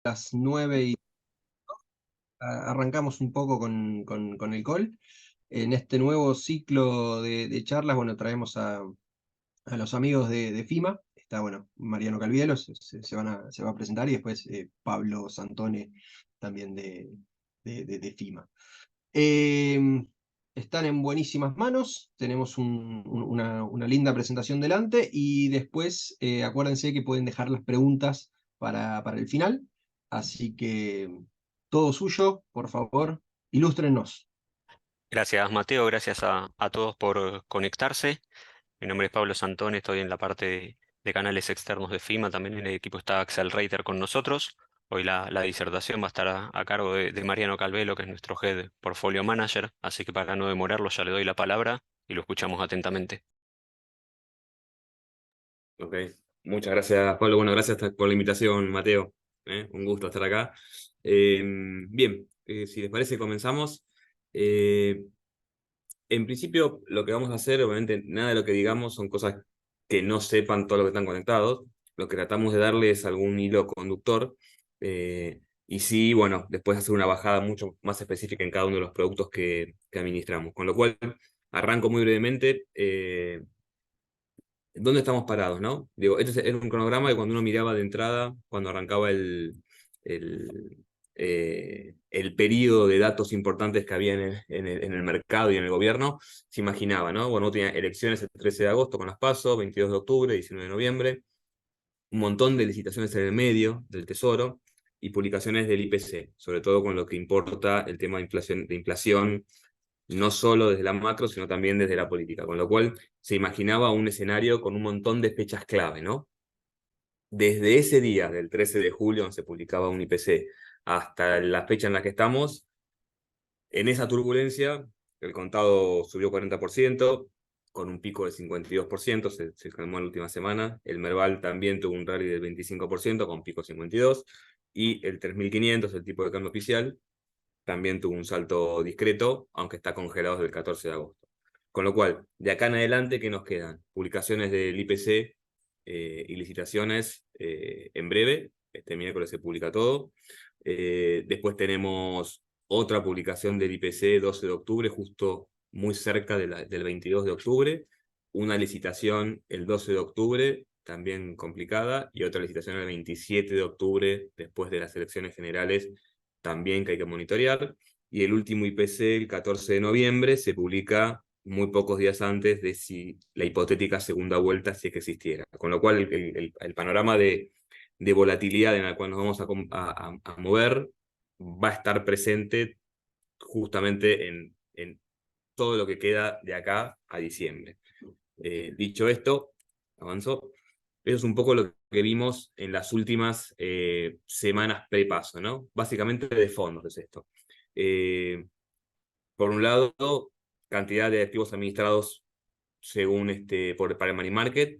las 9 y arrancamos un poco con el call. En este nuevo ciclo de charlas, bueno, traemos a los amigos de FIMA. Está, bueno, Mariano Calvielo, se va a presentar, y después Pablo Santone también de FIMA. Eh, Están en buenísimas manos, tenemos una linda presentación delante, y después acuérdense que pueden dejar las preguntas para el final, así que todo suyo, por favor, ilústrenos. Gracias, Mateo. Gracias a todos por conectarse. Mi nombre es Pablo Santón, estoy en la parte de canales externos de FIMA. También en el equipo está Axel Reiter con nosotros. Hoy la disertación va a estar a cargo de Mariano Calvelo, que es nuestro Head Portfolio Manager. Así que para no demorarlo, ya le doy la palabra y lo escuchamos atentamente. Ok, muchas gracias, Pablo. Bueno, gracias por la invitación, Mateo. Un gusto estar acá. Bien, si les parece, comenzamos. Eh, en principio, lo que vamos a hacer, obviamente, nada de lo que digamos son cosas que no sepan todos los que están conectados. Lo que tratamos de darles es algún hilo conductor. Y sí, bueno, después hacer una bajada mucho más específica en cada uno de los productos que administramos. Con lo cual, arranco muy brevemente. ¿Dónde estamos parados, no? Digo, este era un cronograma de cuando uno miraba de entrada, cuando arrancaba el, el periodo de datos importantes que había en el mercado y en el gobierno, se imaginaba, ¿no? Bueno, uno tenía elecciones el 13 de agosto con las PASO, 22 de octubre, 19 de noviembre, un montón de licitaciones en el medio del Tesoro y publicaciones del IPC, sobre todo con lo que importa el tema de inflación no solo desde la macro, sino también desde la política, con lo cual se imaginaba un escenario con un montón de fechas clave, ¿no? Desde ese día, del 13 de julio, donde se publicaba un IPC, hasta la fecha en la que estamos, en esa turbulencia, el contado subió 40%, con un pico del 52%, se calmó en la última semana. El Merval también tuvo un rally del 25%, con pico 52%, y el 3.500, el tipo de cambio oficial, también tuvo un salto discreto, aunque está congelado desde el 14 de agosto. Con lo cual, de acá en adelante, ¿qué nos quedan? Publicaciones del IPC y licitaciones en breve. Este miércoles se publica todo. Después tenemos otra publicación del IPC 12 de octubre, justo muy cerca del 22 de octubre. Una licitación el 12 de octubre, también complicada, y otra licitación el 27 de octubre, después de las elecciones generales, también que hay que monitorear. Y el último IPC, el 14 de noviembre, se publica muy pocos días antes de si la hipotética segunda vuelta, si es que existiera. Con lo cual, el panorama de volatilidad en el cual nos vamos a mover va a estar presente justamente en todo lo que queda de acá a diciembre. Dicho esto, avanzó. Eso es un poco lo que vimos en las últimas semanas pre-paso, ¿no? Básicamente de fondos es esto. Por un lado, cantidad de activos administrados según para el money market.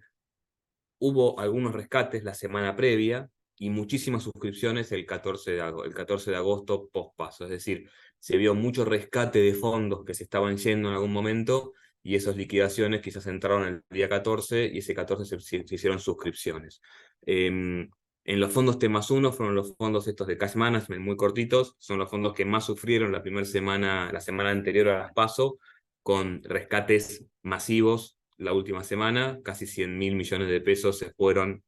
Hubo algunos rescates la semana previa y muchísimas suscripciones el 14 de agosto post-paso. Es decir, se vio mucho rescate de fondos que se estaban yendo en algún momento, y esas liquidaciones quizás entraron el día 14 y ese 14 se hicieron suscripciones. En los fondos T+1 fueron los fondos estos de cash management muy cortitos, son los fondos que más sufrieron la primera semana, la semana anterior a las PASO, con rescates masivos la última semana. Casi 100.000 millones de pesos se fueron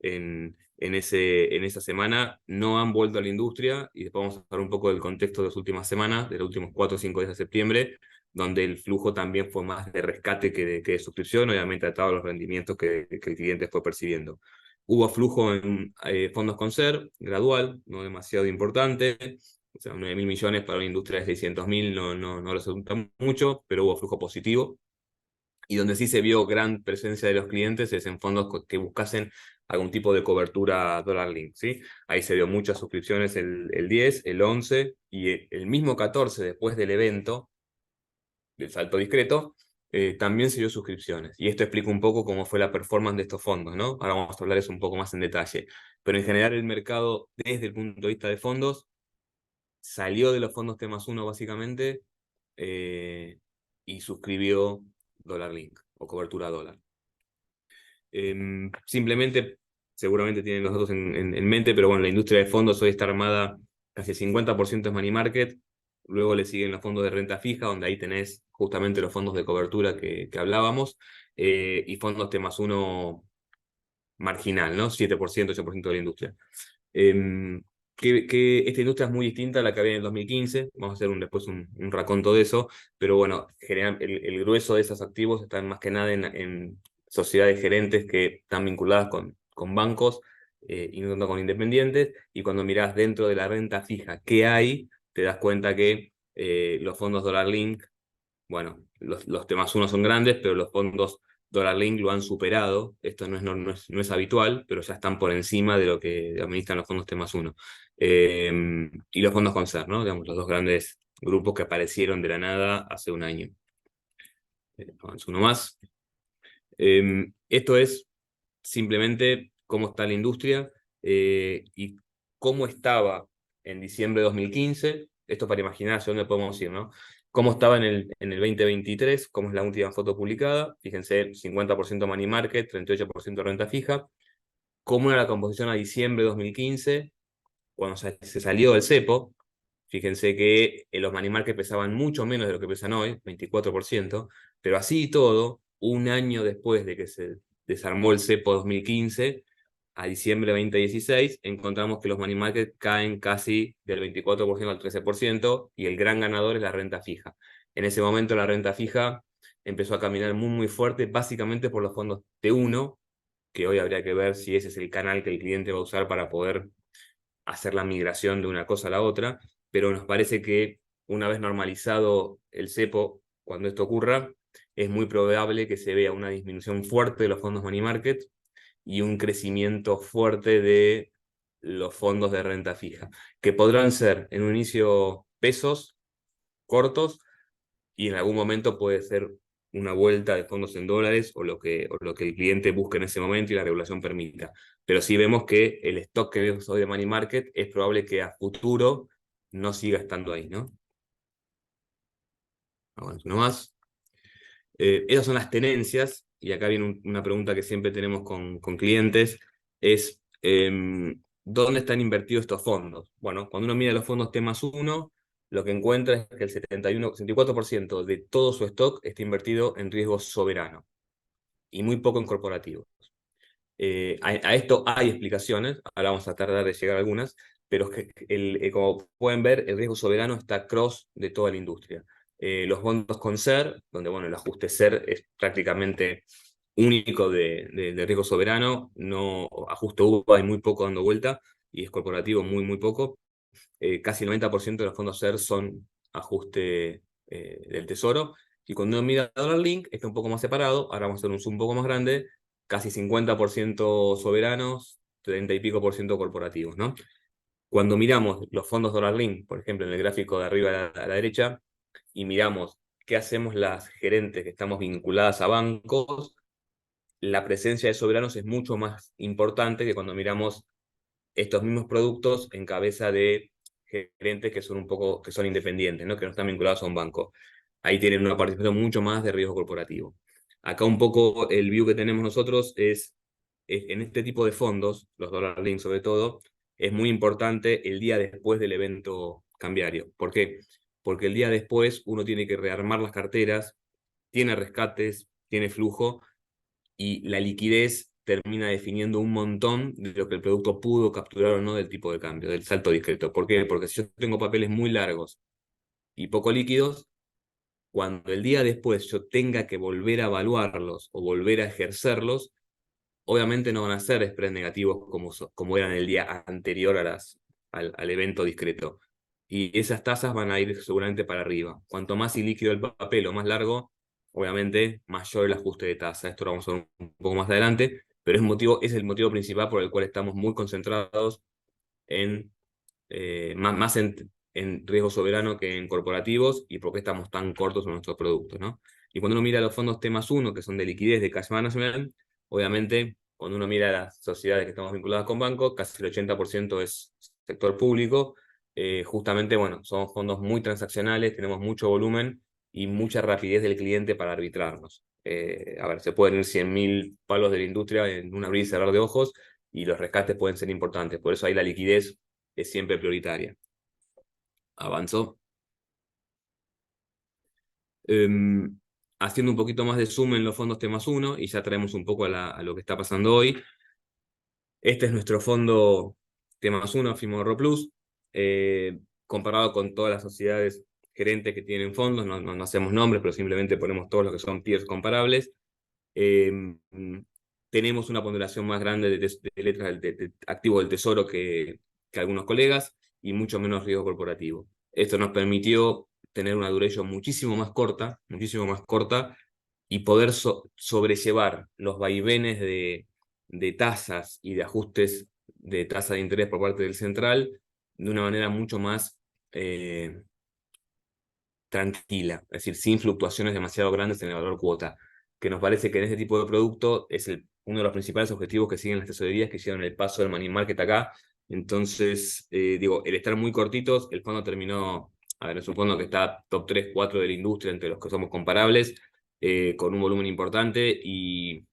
en esa semana. No han vuelto a la industria, y después vamos a hablar un poco del contexto de las últimas semanas, de los últimos 4 o 5 días de septiembre, donde el flujo también fue más de rescate que de suscripción, obviamente atado a los rendimientos que el cliente fue percibiendo. Hubo flujo en fondos con SER, gradual, no demasiado importante. O sea, 9.000 millones para una industria de 600.000 no resulta mucho, pero hubo flujo positivo. Y donde sí se vio gran presencia de los clientes es en fondos que buscasen algún tipo de cobertura dólar link, ¿sí? Ahí se vio muchas suscripciones el 10, el 11 y el mismo 14 después del evento, del salto discreto, también se vio suscripciones. Y esto explica un poco cómo fue la performance de estos fondos, ¿no? Ahora vamos a hablar eso un poco más en detalle. Pero en general el mercado, desde el punto de vista de fondos, salió de los fondos T+1 básicamente, y suscribió dólar link o cobertura dólar. Simplemente seguramente tienen los datos en mente, pero bueno, la industria de fondos hoy está armada casi el 50% es money market, luego le siguen los fondos de renta fija, donde ahí tenés justamente los fondos de cobertura que hablábamos, y fondos T+1 marginal, ¿no? 7%, 8% de la industria. Esta industria es muy distinta a la que había en el 2015, vamos a hacer después un raconto de eso, pero bueno, el grueso de esos activos están más que nada en sociedades gerentes que están vinculadas con bancos y no tanto con independientes, y cuando mirás dentro de la renta fija qué hay, te das cuenta que los fondos Dollar Link, bueno, los T+1 son grandes, pero los fondos Dollar Link lo han superado. Esto no es habitual, pero ya están por encima de lo que administran los fondos T+1. Y los fondos Concern, ¿no? Digamos, los dos grandes grupos que aparecieron de la nada hace un año. Avanzo uno más. Esto es simplemente cómo está la industria y cómo estaba en diciembre de 2015. Esto para imaginar hacia dónde podemos ir, ¿no? Cómo estaba en el 2023, cómo es la última foto publicada. Fíjense, 50% money market, 38% renta fija. Cómo era la composición a diciembre de 2015, cuando se salió del cepo. Fíjense que los money market pesaban mucho menos de lo que pesan hoy, 24%, pero así y todo, un año después de que se desarmó el cepo 2015, a diciembre de 2016, encontramos que los money market caen casi del 24% al 13%, y el gran ganador es la renta fija. En ese momento la renta fija empezó a caminar muy, muy fuerte, básicamente por los fondos T1, que hoy habría que ver si ese es el canal que el cliente va a usar para poder hacer la migración de una cosa a la otra, pero nos parece que una vez normalizado el cepo, cuando esto ocurra, es muy probable que se vea una disminución fuerte de los fondos money market y un crecimiento fuerte de los fondos de renta fija, que podrán ser en un inicio pesos cortos y en algún momento puede ser una vuelta de fondos en dólares o lo que el cliente busque en ese momento y la regulación permita. Pero sí vemos que el stock que vemos hoy de money market es probable que a futuro no siga estando ahí, ¿no? Bueno, uno más. Esas son las tenencias, y acá viene una pregunta que siempre tenemos con clientes, es ¿dónde están invertidos estos fondos? Bueno, cuando uno mira los fondos T+1, lo que encuentra es que el 74% de todo su stock está invertido en riesgo soberano y muy poco en corporativos. A esto hay explicaciones, ahora vamos a tardar de llegar a algunas, pero es que como pueden ver, el riesgo soberano está cross de toda la industria. Los fondos con SER, donde bueno, el ajuste SER es prácticamente único de riesgo soberano, no ajuste UVA hay muy poco dando vuelta, y es corporativo muy, muy poco. Casi el 90% de los fondos SER son ajuste del tesoro, y cuando uno mira Dollar Link, está un poco más separado. Ahora vamos a hacer un zoom un poco más grande, casi 50% soberanos, 30 y pico % corporativos, ¿no? Cuando miramos los fondos Dollar Link, por ejemplo, en el gráfico de arriba a la derecha, y miramos qué hacemos las gerentes que estamos vinculadas a bancos, la presencia de soberanos es mucho más importante que cuando miramos estos mismos productos en cabeza de gerentes que son independientes, ¿no? Que no están vinculados a un banco. Ahí tienen una participación mucho más de riesgo corporativo. Acá un poco el view que tenemos nosotros es en este tipo de fondos, los Dollar Link sobre todo, es muy importante el día después del evento cambiario. ¿Por qué? Porque el día después uno tiene que rearmar las carteras, tiene rescates, tiene flujo, y la liquidez termina definiendo un montón de lo que el producto pudo capturar o no del tipo de cambio, del salto discreto. ¿Por qué? Porque si yo tengo papeles muy largos y poco líquidos, cuando el día después yo tenga que volver a evaluarlos o volver a ejercerlos, obviamente no van a ser spreads negativos como eran el día anterior al evento discreto. Y esas tasas van a ir seguramente para arriba. Cuanto más ilíquido el papel o más largo, obviamente mayor el ajuste de tasa. Esto lo vamos a ver un poco más adelante, pero es el motivo principal por el cual estamos muy concentrados más en riesgo soberano que en corporativos, y por qué estamos tan cortos en nuestros productos, ¿no? Y cuando uno mira los fondos T+1, que son de liquidez, de cash management, obviamente, cuando uno mira las sociedades que estamos vinculadas con bancos, casi el 80% es sector público. Justamente, bueno, son fondos muy transaccionales, tenemos mucho volumen y mucha rapidez del cliente para arbitrarnos. A ver, se pueden ir 100.000 palos de la industria en un abrir y cerrar de ojos, y los rescates pueden ser importantes. Por eso ahí la liquidez es siempre prioritaria. Avanzo. Haciendo un poquito más de zoom en los fondos T+1, y ya traemos un poco a lo que está pasando hoy. Este es nuestro fondo T+1, FIMA Ahorro Plus, comparado con todas las sociedades gerentes que tienen fondos, no hacemos nombres, pero simplemente ponemos todos los que son peers comparables. Tenemos una ponderación más grande de letras de activos del tesoro que algunos colegas, y mucho menos riesgo corporativo. Esto nos permitió tener una duration muchísimo más corta, y poder sobrellevar los vaivenes de tasas y de ajustes de tasa de interés por parte del central de una manera mucho más tranquila, es decir, sin fluctuaciones demasiado grandes en el valor cuota, que nos parece que en este tipo de producto es uno de los principales objetivos que siguen las tesorerías que hicieron el paso del money market acá. Entonces, digo, el estar muy cortitos, el fondo terminó, a ver, es un fondo que está top 3, 4 de la industria entre los que somos comparables, con un volumen importante y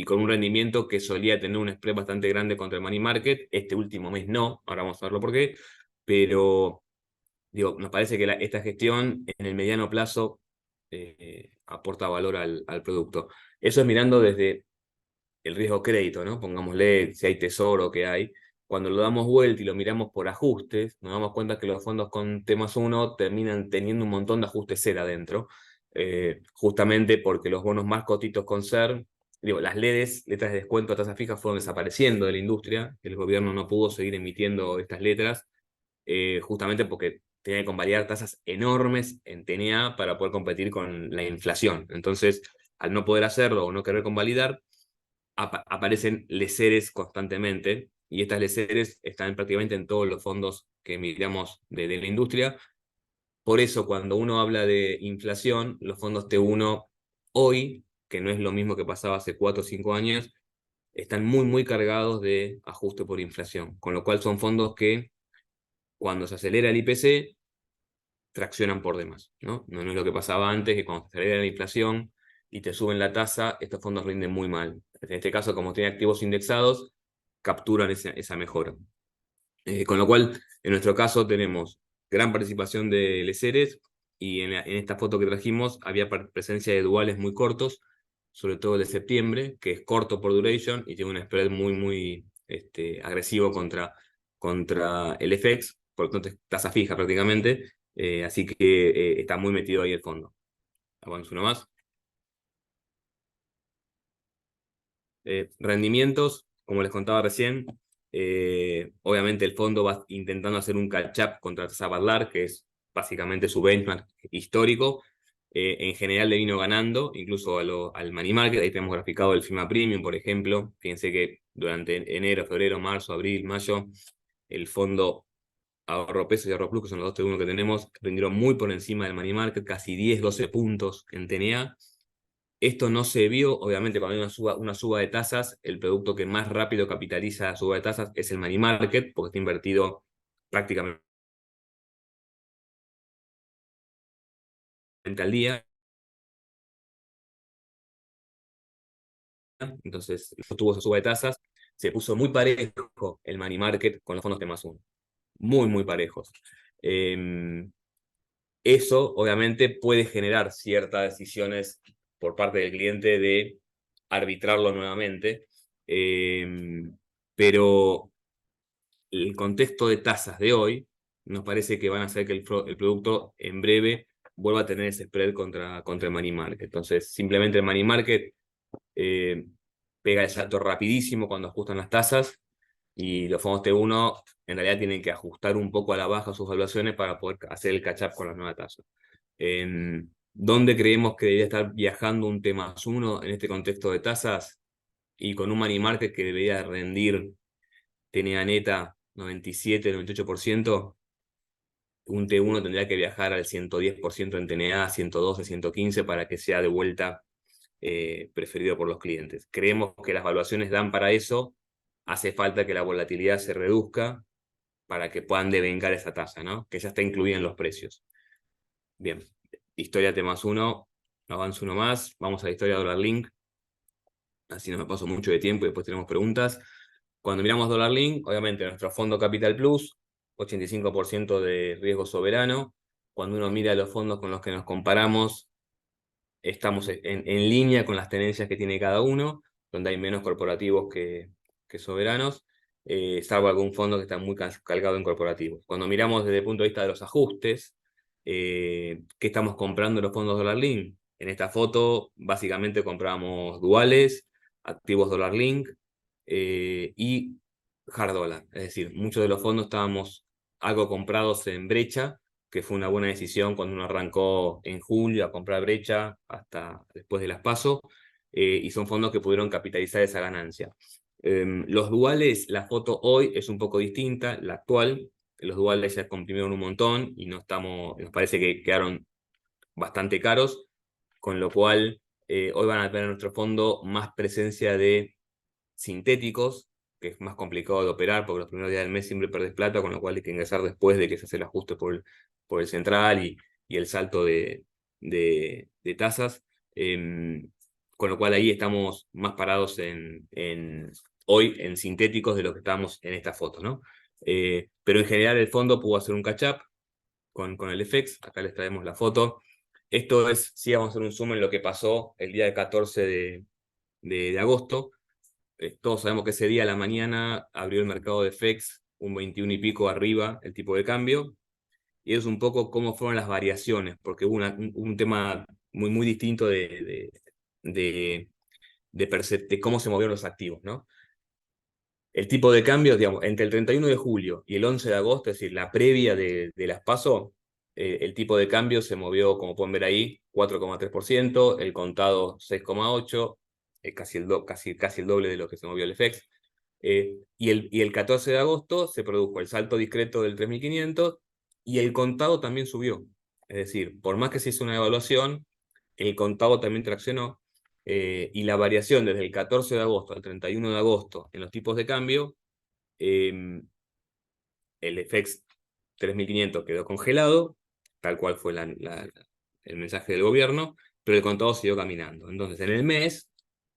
con un rendimiento que solía tener un spread bastante grande contra el money market. Este último mes no, ahora vamos a verlo por qué, pero digo, nos parece que esta gestión en el mediano plazo aporta valor al producto. Eso es mirando desde el riesgo crédito, ¿no? Pongámosle si hay tesoro que hay. Cuando lo damos vuelta y lo miramos por ajustes, nos damos cuenta que los fondos con T+1 terminan teniendo un montón de ajustes cero adentro, justamente porque los bonos más cotitos con SER, digo, las LEDs, letras de descuento a tasa fija, fueron desapareciendo de la industria. El gobierno no pudo seguir emitiendo estas letras, justamente porque tenía que convalidar tasas enormes en TNA para poder competir con la inflación. Entonces, al no poder hacerlo o no querer convalidar, aparecen leseres constantemente, y estas leseres están prácticamente en todos los fondos que miramos de la industria. Por eso, cuando uno habla de inflación, los fondos T1 hoy, que no es lo mismo que pasaba hace 4 o 5 años, están muy cargados de ajuste por inflación, con lo cual son fondos que cuando se acelera el IPC, traccionan por demás, ¿no? No es lo que pasaba antes, que cuando se acelera la inflación y te suben la tasa, estos fondos rinden muy mal. En este caso, como tienen activos indexados, capturan esa mejora. Con lo cual, en nuestro caso, tenemos gran participación de leseres, y en esta foto que trajimos había presencia de duales muy cortos, sobre todo el de septiembre, que es corto por duration y tiene un spread muy agresivo contra el FX, por lo tanto es tasa fija prácticamente, así que está muy metido ahí el fondo. Vamos uno más. Rendimientos, como les contaba recién, obviamente el fondo va intentando hacer un catch-up contra tasa Badlar, que es básicamente su benchmark histórico. En general le vino ganando, incluso al money market. Ahí tenemos graficado el FIMA Premium, por ejemplo. Fíjense que durante enero, febrero, marzo, abril, mayo, el fondo Ahorro Peso y Ahorro Plus, que son los dos T1 que tenemos, rindieron muy por encima del money market, casi 10, 12 puntos en TNA. Esto no se vio, obviamente, cuando hay una suba de tasas, el producto que más rápido capitaliza la suba de tasas es el money market, porque está invertido prácticamente al día. Entonces, tuvo esa suba de tasas, se puso muy parejo el money market con los fondos T+1. Muy parejos. Eso, obviamente, puede generar ciertas decisiones por parte del cliente de arbitrarlo nuevamente, pero el contexto de tasas de hoy nos parece que van a hacer que el producto en breve vuelva a tener ese spread contra el money market. Entonces, simplemente el money market pega el salto rapidísimo cuando ajustan las tasas, y los fondos T1 en realidad tienen que ajustar un poco a la baja sus valuaciones para poder hacer el catch-up con las nuevas tasas. ¿Dónde creemos que debería estar viajando un T+1 en este contexto de tasas? Y con un money market que debería rendir TNA neta 97, 98%, un T1 tendría que viajar al 110% en TNA, 112, 115, para que sea de vuelta preferido por los clientes. Creemos que las valuaciones dan para eso. Hace falta que la volatilidad se reduzca para que puedan devengar esa tasa, ¿no? Que ya está incluida en los precios. Bien, historia T+1, avanzo uno más, vamos a la historia de Dollar Link, así no me paso mucho de tiempo y después tenemos preguntas. Cuando miramos Dollar Link, obviamente nuestro fondo Capital Plus, 85% de riesgo soberano. Cuando uno mira los fondos con los que nos comparamos, estamos en línea con las tendencias que tiene cada uno, donde hay menos corporativos que soberanos, salvo algún fondo que está muy calcado en corporativos. Cuando miramos desde el punto de vista de los ajustes, ¿qué estamos comprando en los fondos Dollar Link? En esta foto, básicamente compramos duales, activos Dollar Link y hard dollar. Es decir, muchos de los fondos estábamos algo comprados en brecha, que fue una buena decisión cuando uno arrancó en julio a comprar brecha hasta después de las PASO, y son fondos que pudieron capitalizar esa ganancia. Los duales, la foto hoy es un poco distinta, la actual, los duales ya comprimieron un montón y nos parece que quedaron bastante caros, con lo cual hoy van a tener en nuestro fondo más presencia de sintéticos, que es más complicado de operar porque los primeros días del mes siempre perdés plata, con lo cual hay que ingresar después de que se hace el ajuste por el central y el salto de tasas. Con lo cual ahí estamos más parados hoy en sintéticos de lo que estamos en esta foto, ¿no? Pero en general el fondo pudo hacer un catch-up con el FX. Acá les traemos la foto. Esto es, sí, vamos a hacer un zoom en lo que pasó el día 14 de agosto. Todos sabemos que ese día a la mañana abrió el mercado de FX un 21 y pico arriba el tipo de cambio, y es un poco cómo fueron las variaciones, porque hubo un tema muy, muy distinto de cómo se movieron los activos, ¿no? El tipo de cambio, digamos, entre el 31 de julio y el 11 de agosto, es decir, la previa de las PASO, el tipo de cambio se movió, como pueden ver ahí, 4,3%, el contado 6,8%, casi el doble de lo que se movió el FX. Y el 14 de agosto se produjo el salto discreto del 3.500 y el contado también subió. Es decir, por más que se hizo una evaluación, el contado también traccionó. Y la variación desde el 14 de agosto al 31 de agosto en los tipos de cambio, el FX 3.500 quedó congelado, tal cual fue el mensaje del gobierno, pero el contado siguió caminando. Entonces, en el mes,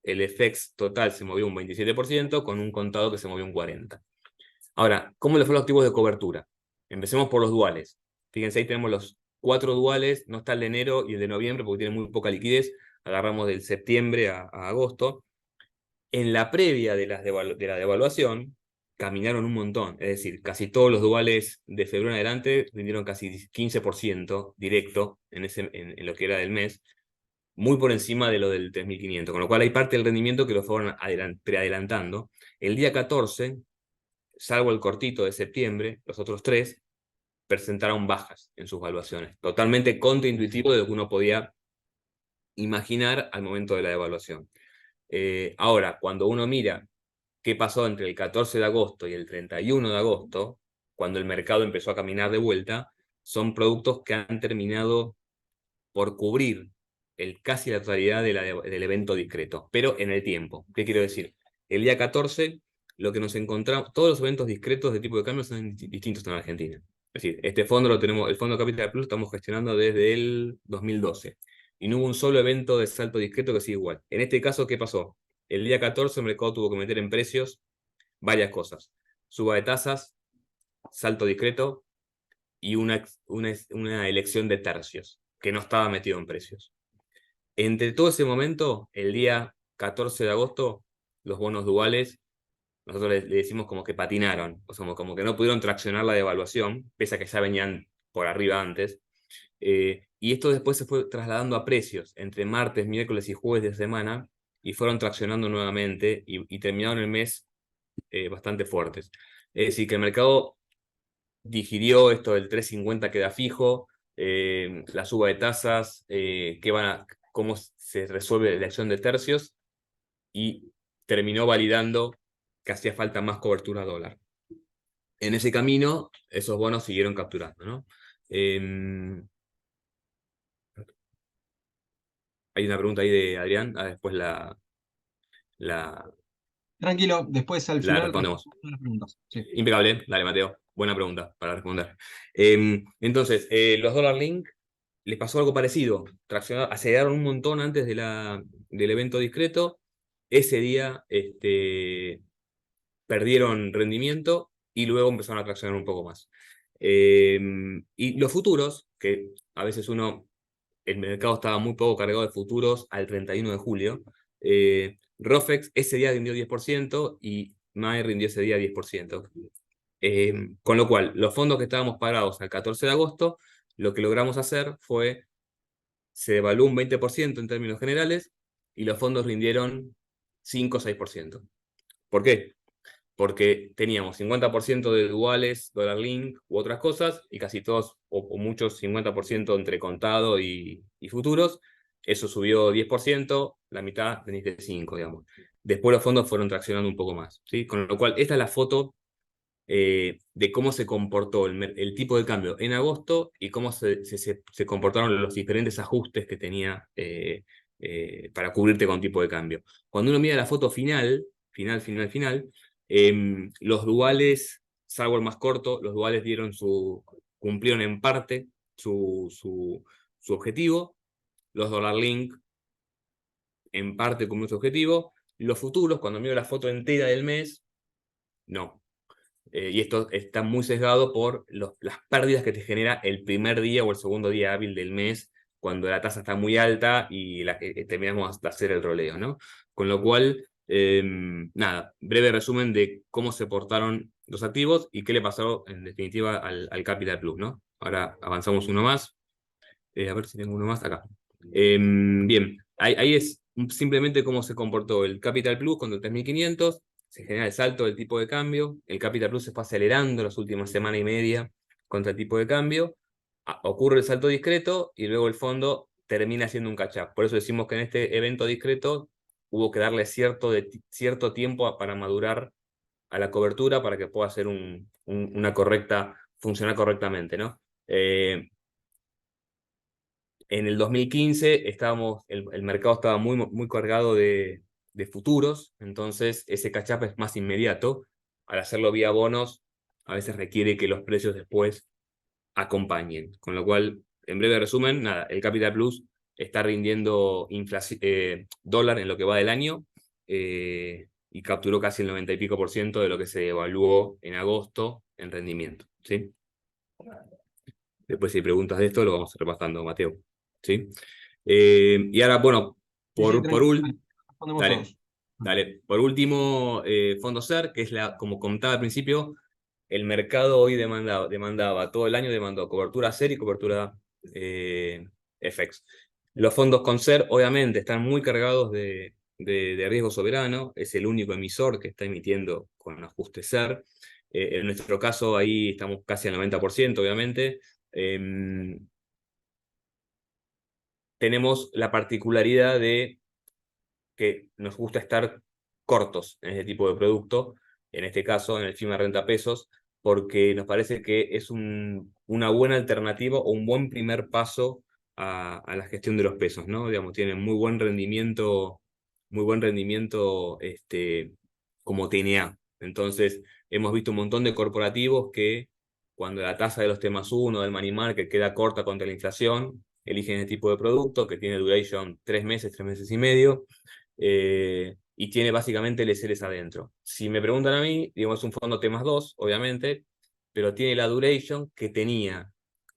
el FX total se movió un 27%, con un contado que se movió un 40%. Ahora, ¿cómo le fue a los activos de cobertura? Empecemos por los duales. Fíjense, ahí tenemos los 4 duales, no está el de enero y el de noviembre porque tienen muy poca liquidez. Agarramos del septiembre a agosto. En la previa de la devaluación, caminaron un montón. Es decir, casi todos los duales de febrero en adelante rindieron casi 15% directo en lo que era del mes, muy por encima de lo del 3.500, con lo cual hay parte del rendimiento que lo fueron preadelantando. El día 14, salvo el cortito de septiembre, los otros 3 presentaron bajas en sus valuaciones, totalmente contraintuitivo de lo que uno podía imaginar al momento de la devaluación. Ahora, cuando uno mira qué pasó entre el 14 de agosto y el 31 de agosto, cuando el mercado empezó a caminar de vuelta, son productos que han terminado por cubrir casi la totalidad del evento discreto, pero en el tiempo. ¿Qué quiero decir? El día 14, lo que nos encontramos, todos los eventos discretos de tipo de cambio son distintos en Argentina. Es decir, este fondo lo tenemos, el Fondo Capital Plus, lo estamos gestionando desde el 2012. Y no hubo un solo evento de salto discreto que sea igual. En este caso, ¿qué pasó? El día 14 el mercado tuvo que meter en precios varias cosas. Suba de tasas, salto discreto y una elección de tercios, que no estaba metido en precios. Entre todo ese momento, el día 14 de agosto, los bonos duales, nosotros le decimos como que patinaron, o sea, como que no pudieron traccionar la devaluación, pese a que ya venían por arriba antes. Y esto después se fue trasladando a precios entre martes, miércoles y jueves de semana, y fueron traccionando nuevamente y terminaron el mes bastante fuertes. Es decir, que el mercado digirió esto del 3.50 queda fijo, la suba de tasas, cómo se resuelve la elección de tercios, y terminó validando que hacía falta más cobertura dólar. En ese camino, esos bonos siguieron capturando, ¿no? Hay una pregunta ahí de Adrián, después la Tranquilo, después al final respondemos. respondemos las preguntas. Sí. Impecable, dale Mateo, buena pregunta para responder. Entonces, los Dollar Link les pasó algo parecido, aceleraron un montón antes del evento discreto. Ese día perdieron rendimiento y luego empezaron a traccionar un poco más. Y los futuros, que a veces el mercado estaba muy poco cargado de futuros al 31 de julio, Rofex ese día rindió 10% y MAE rindió ese día 10%. Con lo cual, los fondos que estábamos pagados al 14 de agosto, lo que logramos hacer fue, se devaluó un 20% en términos generales y los fondos rindieron 5 o 6%. ¿Por qué? Porque teníamos 50% de duales, dólar link u otras cosas, y casi todos, o muchos, 50% entre contado y futuros. Eso subió 10%, la mitad tenéis de 5, digamos. Después los fondos fueron traccionando un poco más, ¿sí? Con lo cual, esta es la foto de cómo se comportó el tipo de cambio en agosto y cómo se comportaron los diferentes ajustes que tenía para cubrirte con tipo de cambio. Cuando uno mira la foto final, los duales, salvo el más corto, los duales cumplieron en parte su objetivo. Los dollar link en parte cumplieron su objetivo. Los futuros, cuando miro la foto entera del mes, no. Y esto está muy sesgado por las pérdidas que te genera el primer día o el segundo día hábil del mes, cuando la tasa está muy alta y terminamos de hacer el roleo, ¿no? Con lo cual, nada, breve resumen de cómo se portaron los activos y qué le pasó en definitiva al Capital Plus, ¿no? Ahora avanzamos uno más. A ver si tengo uno más acá. Bien, ahí es simplemente cómo se comportó el Capital Plus con el 3500. Se genera el salto del tipo de cambio, el Capital Plus se fue acelerando las últimas semana y media contra el tipo de cambio, ocurre el salto discreto y luego el fondo termina haciendo un catch-up. Por eso decimos que en este evento discreto hubo que darle cierto tiempo para madurar a la cobertura para que pueda hacer funcionar correctamente, ¿no? En el 2015 el mercado estaba muy cargado de futuros, entonces ese catch-up es más inmediato. Al hacerlo vía bonos, a veces requiere que los precios después acompañen. Con lo cual, en breve resumen, nada, el Capital Plus está rindiendo dólar en lo que va del año y capturó casi el 90 y pico % de lo que se evaluó en agosto en rendimiento, ¿sí? Después, si hay preguntas de esto, lo vamos repasando, Mateo. ¿Sí? Y ahora, bueno, por último, por último, Fondo SER, que es como contaba al principio, el mercado hoy demandaba todo el año, demandó cobertura SER y cobertura FX. Los fondos con SER, obviamente, están muy cargados de riesgo soberano, es el único emisor que está emitiendo con ajuste SER. En nuestro caso, ahí estamos casi al 90%, obviamente. Tenemos la particularidad de que nos gusta estar cortos en este tipo de producto, en este caso en el FIMA Renta Pesos, porque nos parece que es una buena alternativa o un buen primer paso a la gestión de los pesos, ¿no? Digamos, tienen muy buen rendimiento como TNA. Entonces, hemos visto un montón de corporativos que cuando la tasa de los T+1 del money market queda corta contra la inflación, eligen este tipo de producto que tiene duration 3 meses y medio, y tiene básicamente LCRs adentro. Si me preguntan a mí, digamos, es un fondo T+2, obviamente, pero tiene la duration que tenía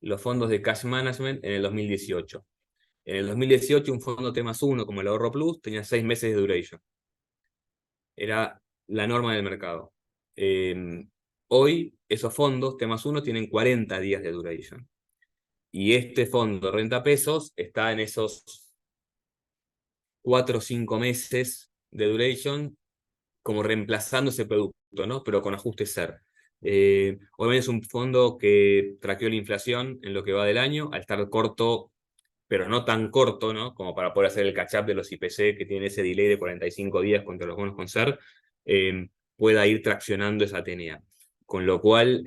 los fondos de cash management en el 2018. En el 2018, un fondo T+1 como el Ahorro Plus tenía 6 meses de duration. Era la norma del mercado. Hoy, esos fondos T+1 tienen 40 días de duration. Y este fondo Renta Pesos está en esos 4 o 5 meses de duration, como reemplazando ese producto, ¿no? Pero con ajuste SER. Obviamente es un fondo que traqueó la inflación en lo que va del año, al estar corto, pero no tan corto, ¿no? Como para poder hacer el catch-up de los IPC, que tiene ese delay de 45 días contra los bonos con SER, pueda ir traccionando esa TNA. Con lo cual,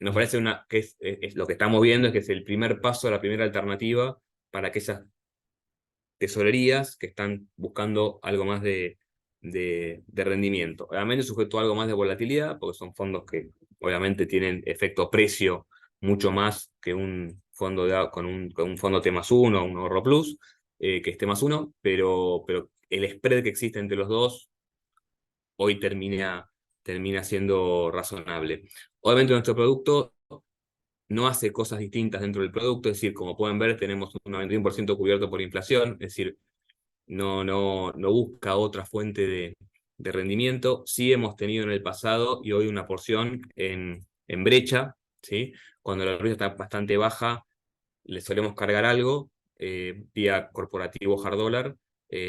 nos parece que es lo que estamos viendo, es que es el primer paso, la primera alternativa para aquellas tesorerías que están buscando algo más de rendimiento. Obviamente sujeto a algo más de volatilidad, porque son fondos que obviamente tienen efecto precio mucho más que un fondo con un fondo T+1 o un Ahorro Plus, que es T+1, pero el spread que existe entre los dos hoy termina termina siendo razonable. Obviamente nuestro producto no hace cosas distintas dentro del producto, es decir, como pueden ver, tenemos un 91% cubierto por inflación, es decir, no busca otra fuente de rendimiento. Sí hemos tenido en el pasado y hoy una porción en brecha, ¿sí? Cuando la brecha está bastante baja, le solemos cargar algo vía corporativo hard dollar,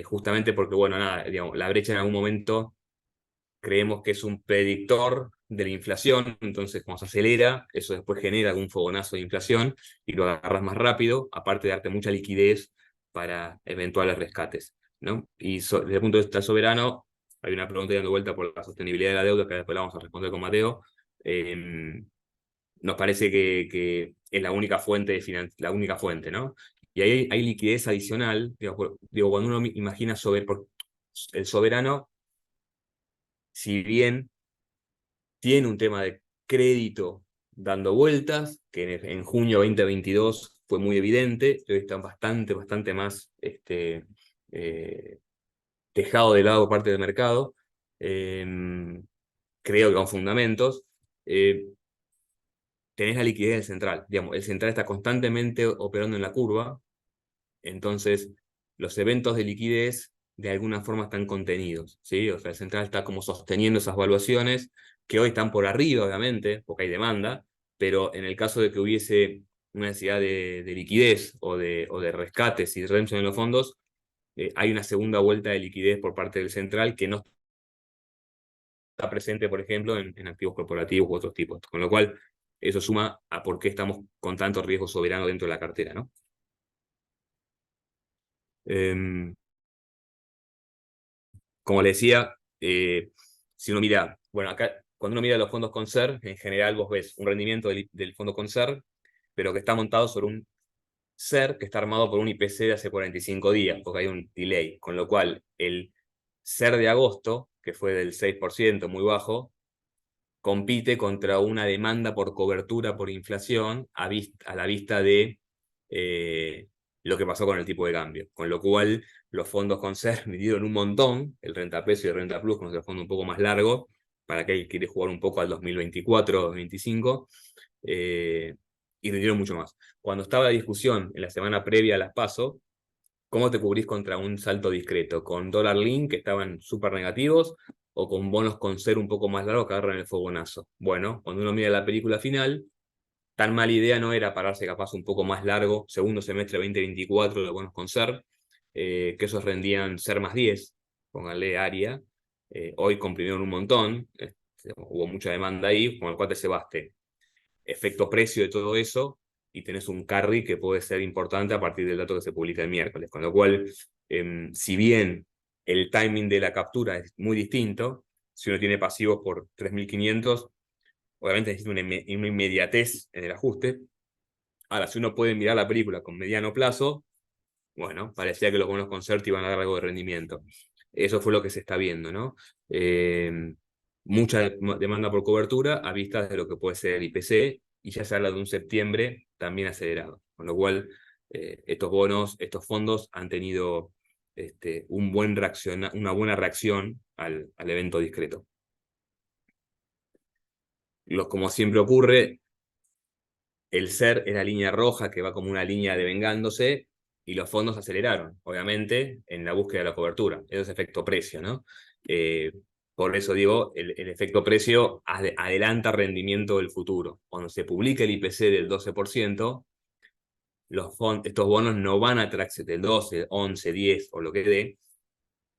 justamente porque, bueno, nada, digamos, la brecha en algún momento creemos que es un predictor de la inflación, entonces cuando se acelera, eso después genera algún fogonazo de inflación y lo agarras más rápido, aparte de darte mucha liquidez para eventuales rescates, ¿no? Y desde el punto de vista soberano, hay una pregunta dando vuelta por la sostenibilidad de la deuda, que después la vamos a responder con Mateo. Nos parece que es la única fuente, la única fuente, ¿no? Y ahí hay liquidez adicional, digo, cuando uno imagina el soberano, si bien tiene un tema de crédito dando vueltas, que en junio 2022 fue muy evidente, hoy está bastante más dejado de lado parte del mercado, creo que con fundamentos. Tenés la liquidez del central, digamos, el central está constantemente operando en la curva, entonces los eventos de liquidez de alguna forma están contenidos, ¿sí? O sea, el central está como sosteniendo esas valuaciones que hoy están por arriba, obviamente, porque hay demanda, pero en el caso de que hubiese una necesidad de liquidez o de rescates y redemption en los fondos, hay una segunda vuelta de liquidez por parte del central que no está presente, por ejemplo, en activos corporativos u otros tipos. Con lo cual, eso suma a por qué estamos con tanto riesgo soberano dentro de la cartera, ¿no? Como le decía, si uno mira, bueno, acá cuando uno mira los fondos Concer, en general vos ves un rendimiento del fondo Concer, pero que está montado sobre un SER que está armado por un IPC de hace 45 días, porque hay un delay, con lo cual el SER de agosto, que fue del 6%, muy bajo, compite contra una demanda por cobertura por inflación a la vista de lo que pasó con el tipo de cambio. Con lo cual, los fondos Concer midieron un montón, el Renta Peso y el Renta Plus, con el fondo un poco más largo, para aquel que quiere jugar un poco al 2024 o 2025, y rindieron mucho más. Cuando estaba la discusión en la semana previa a las PASO, ¿cómo te cubrís contra un salto discreto? ¿Con dólar link, que estaban súper negativos, o con bonos Concer un poco más largos que agarran el fogonazo? Bueno, cuando uno mira la película final, tan mala idea no era pararse capaz un poco más largo, segundo semestre 2024 de bonos Concer, que esos rendían ser más 10, pónganle área, hoy comprimieron un montón, hubo mucha demanda ahí, con el cual te cebaste efecto precio de todo eso, y tenés un carry que puede ser importante a partir del dato que se publica el miércoles. Con lo cual, si bien el timing de la captura es muy distinto, si uno tiene pasivos por 3.500, obviamente necesita una inmediatez en el ajuste. Ahora, si uno puede mirar la película con mediano plazo, bueno, parecía que los bonos Concert iban a dar algo de rendimiento. Eso fue lo que se está viendo, ¿no? Mucha demanda por cobertura a vista de lo que puede ser el IPC, y ya se habla de un septiembre también acelerado. Con lo cual, estos bonos, estos fondos han tenido una buena reacción al evento discreto. Como siempre ocurre, el SER es la línea roja que va como una línea de vengándose, y los fondos aceleraron, obviamente, en la búsqueda de la cobertura. Eso es efecto precio, ¿no? Por eso digo, el efecto precio adelanta rendimiento del futuro. Cuando se publica el IPC del 12%, estos bonos no van a traccionar, del 12, 11, 10 o lo que dé,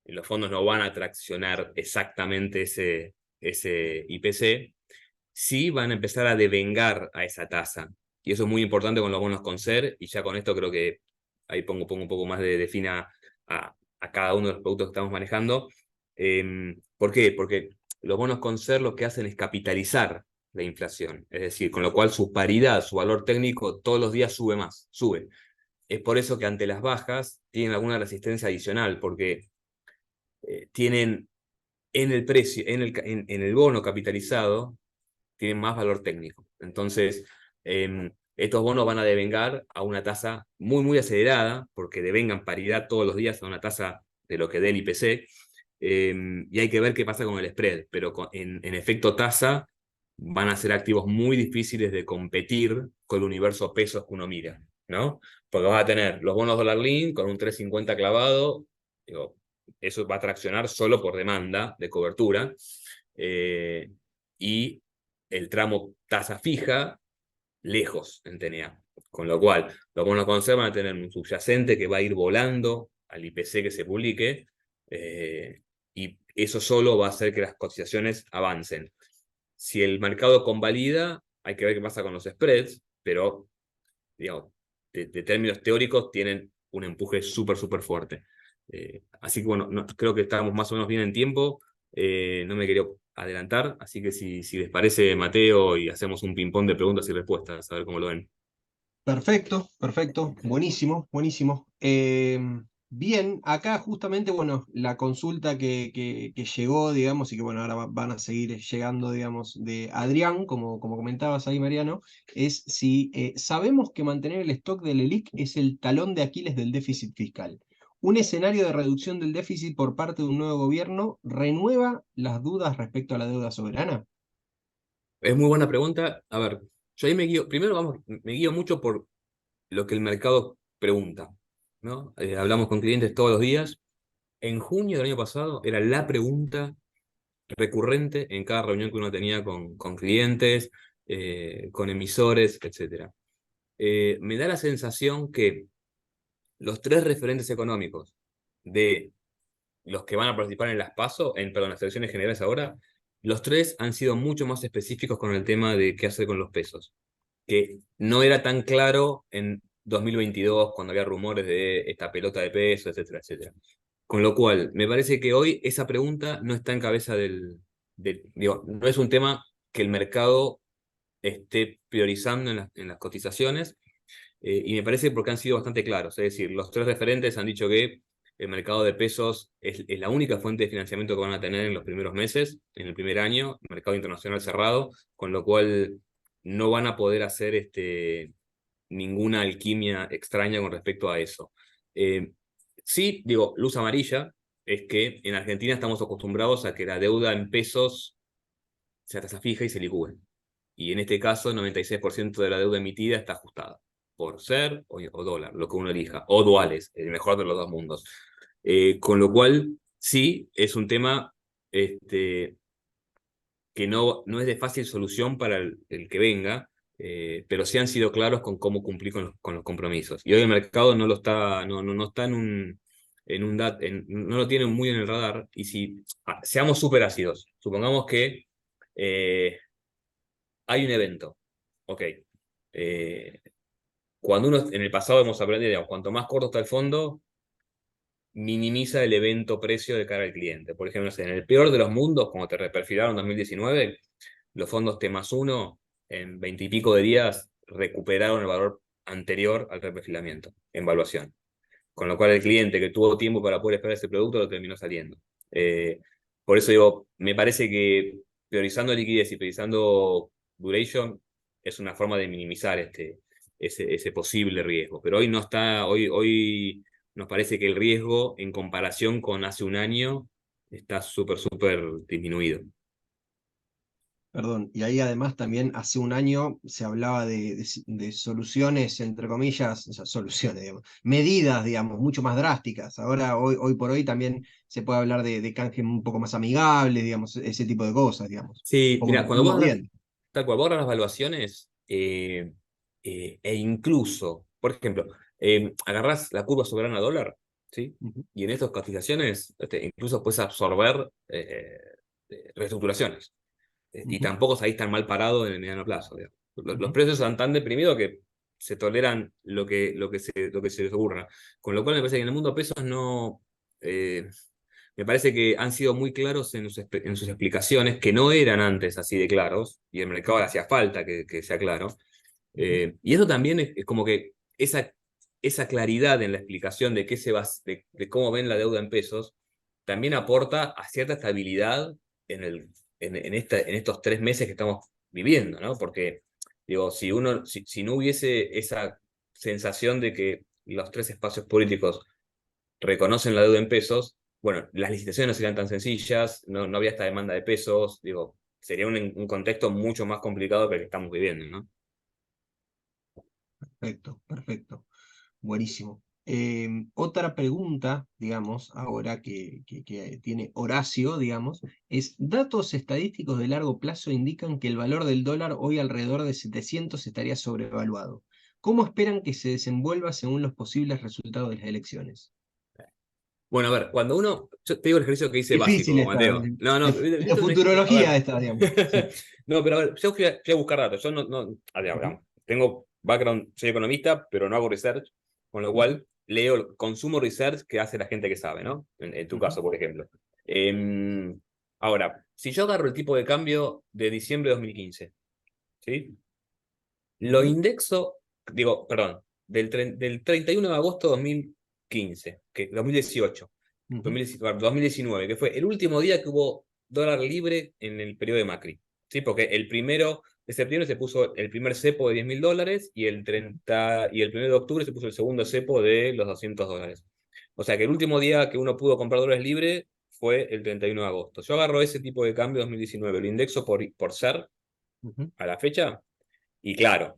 los fondos no van a traccionar exactamente ese IPC, sí van a empezar a devengar a esa tasa. Y eso es muy importante con los bonos Concer, y ya con esto creo que ahí pongo un poco más de fina a cada uno de los productos que estamos manejando. ¿Por qué? Porque los bonos Concer lo que hacen es capitalizar la inflación, es decir, con lo cual su paridad, su valor técnico, todos los días sube. Es por eso que ante las bajas tienen alguna resistencia adicional, porque tienen en el precio, en el bono capitalizado, tienen más valor técnico. Entonces, estos bonos van a devengar a una tasa muy acelerada, porque devengan paridad todos los días a una tasa de lo que dé el IPC, y hay que ver qué pasa con el spread, pero en efecto tasa van a ser activos muy difíciles de competir con el universo pesos que uno mira, ¿no? Porque vas a tener los bonos dólar link con un 3.50 clavado, digo, eso va a traccionar solo por demanda de cobertura, y el tramo tasa fija lejos en TNA. Con lo cual, los bonos conservan van a tener un subyacente que va a ir volando al IPC que se publique, y eso solo va a hacer que las cotizaciones avancen. Si el mercado convalida, hay que ver qué pasa con los spreads, pero digamos, de términos teóricos tienen un empuje súper fuerte. Así que bueno, creo que estamos más o menos bien en tiempo. No me quería adelantar, así que si les parece, Mateo, y hacemos un ping-pong de preguntas y respuestas, a ver cómo lo ven. Perfecto, perfecto, buenísimo, buenísimo. Bien, acá justamente, bueno, la consulta que llegó, digamos, y que bueno, ahora van a seguir llegando, digamos, de Adrián, como comentabas ahí, Mariano, es si sabemos que mantener el stock del ELIC es el talón de Aquiles del déficit fiscal. ¿Un escenario de reducción del déficit por parte de un nuevo gobierno renueva las dudas respecto a la deuda soberana? Es muy buena pregunta. A ver, yo ahí me guío, primero me guío mucho por lo que el mercado pregunta, ¿no? Hablamos con clientes todos los días. En junio del año pasado era la pregunta recurrente en cada reunión que uno tenía con clientes, con emisores, etc. Me da la sensación que los tres referentes económicos de los que van a participar en las PASO, perdón, las elecciones generales ahora, los tres han sido mucho más específicos con el tema de qué hacer con los pesos, que no era tan claro en 2022 cuando había rumores de esta pelota de pesos, etcétera, etcétera. Con lo cual, me parece que hoy esa pregunta no está en cabeza digo, no es un tema que el mercado esté priorizando en las cotizaciones, y me parece porque han sido bastante claros. Es decir, los tres referentes han dicho que el mercado de pesos es la única fuente de financiamiento que van a tener en los primeros meses, en el primer año, mercado internacional cerrado, con lo cual no van a poder hacer ninguna alquimia extraña con respecto a eso. Sí, digo, luz amarilla es que en Argentina estamos acostumbrados a que la deuda en pesos sea tasa fija y se licúe. Y en este caso, el 96% de la deuda emitida está ajustada por ser o dólar, lo que uno elija, o duales, el mejor de los dos mundos. Con lo cual, sí, es un tema que no es de fácil solución para el que venga, pero sí han sido claros con cómo cumplir con los compromisos. Y hoy el mercado no lo está, no está no lo tiene muy en el radar. Y si seamos súper ácidos, supongamos que hay un evento, ok. Cuando uno, en el pasado hemos aprendido, digamos, cuanto más corto está el fondo, minimiza el evento precio de cara al cliente. Por ejemplo, en el peor de los mundos, como te reperfilaron en 2019, los fondos T+1 en 20 y pico de días recuperaron el valor anterior al reperfilamiento en valuación. Con lo cual el cliente que tuvo tiempo para poder esperar ese producto lo terminó saliendo. Por eso digo, me parece que priorizando liquidez y priorizando duration es una forma de minimizar ese posible riesgo. Pero hoy no está, hoy nos parece que el riesgo en comparación con hace un año está súper disminuido. Perdón, y ahí además también hace un año se hablaba de soluciones, entre comillas, o sea, soluciones, digamos, medidas, digamos, mucho más drásticas. Ahora, hoy por hoy también se puede hablar de canjes un poco más amigables, digamos, ese tipo de cosas, digamos. Sí, Como mira, que cuando vos fuimos agarras, bien. tal cual, vos agarras las valuaciones, e incluso, por ejemplo, agarrás la curva soberana dólar, ¿sí? Ujú, Y en estas cotizaciones, incluso puedes absorber reestructuraciones. Y ujú. tampoco salís tan mal parado en el mediano plazo, digamos. Los Ujú. precios están tan deprimidos que se toleran lo que se les ocurra. Con lo cual me parece que en el mundo pesos no. Me parece que han sido muy claros en sus explicaciones, que no eran antes así de claros, y el mercado le hacía falta que sea claro. Ujú. Y eso también es como que esa claridad en la explicación de, de cómo ven la deuda en pesos también aporta a cierta estabilidad en, el, en estos 3 meses que estamos viviendo, ¿no? Porque, digo, si no hubiese esa sensación de que los tres espacios políticos reconocen la deuda en pesos, bueno, las licitaciones no serían tan sencillas, no había esta demanda de pesos, digo, sería un contexto mucho más complicado que el que estamos viviendo, ¿no? Perfecto, perfecto. Buenísimo. Otra pregunta, digamos, ahora que tiene Horacio, digamos, es, datos estadísticos de largo plazo indican que el valor del dólar hoy alrededor de 700 estaría sobrevaluado. ¿Cómo esperan que se desenvuelva según los posibles resultados de las elecciones? Bueno, a ver, cuando uno, yo te digo el ejercicio que hice Difícil básico, esta, Mateo. No, no, de esto no es, a futurología ver. esta, digamos. Sí. No, pero a ver, yo fui a buscar datos. Yo Ujú, digamos, tengo background, soy economista, pero no hago research, con lo ujú, cual leo, consumo research que hace la gente que sabe, ¿no? En tu ujú, caso, por ejemplo. Ahora, si yo agarro el tipo de cambio de diciembre de 2015, ¿sí? Lo ujú, indexo, digo, perdón, del 31 de agosto de 2015, 2018, ujú, 2019, que fue el último día que hubo dólar libre en el periodo de Macri. ¿Sí? Porque el 1 de septiembre se puso el primer cepo de $10.000 y el 1 de octubre se puso el segundo cepo de los $200. O sea que el último día que uno pudo comprar dólares libre fue el 31 de agosto. Yo agarro ese tipo de cambio 2019, lo indexo por ser ujú, a la fecha y claro,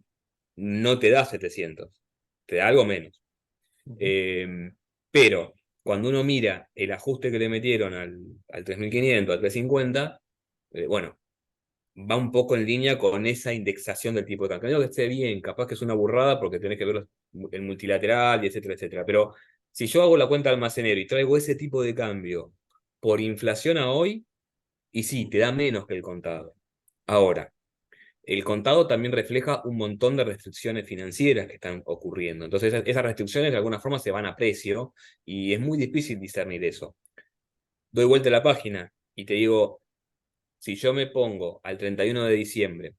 no te da 700, te da algo menos. ujú, Eh, pero cuando uno mira el ajuste que le metieron al 3500, al 350, bueno, va un poco en línea con esa indexación del tipo de cambio. No digo que esté bien, capaz que es una burrada porque tenés que ver el multilateral y etcétera, etcétera. Pero si yo hago la cuenta almacenero y traigo ese tipo de cambio por inflación a hoy, y sí, te da menos que el contado. Ahora, el contado también refleja un montón de restricciones financieras que están ocurriendo. Entonces, esas restricciones de alguna forma se van a precio y es muy difícil discernir eso. Doy vuelta a la página y te digo, si yo me pongo al 31 de diciembre,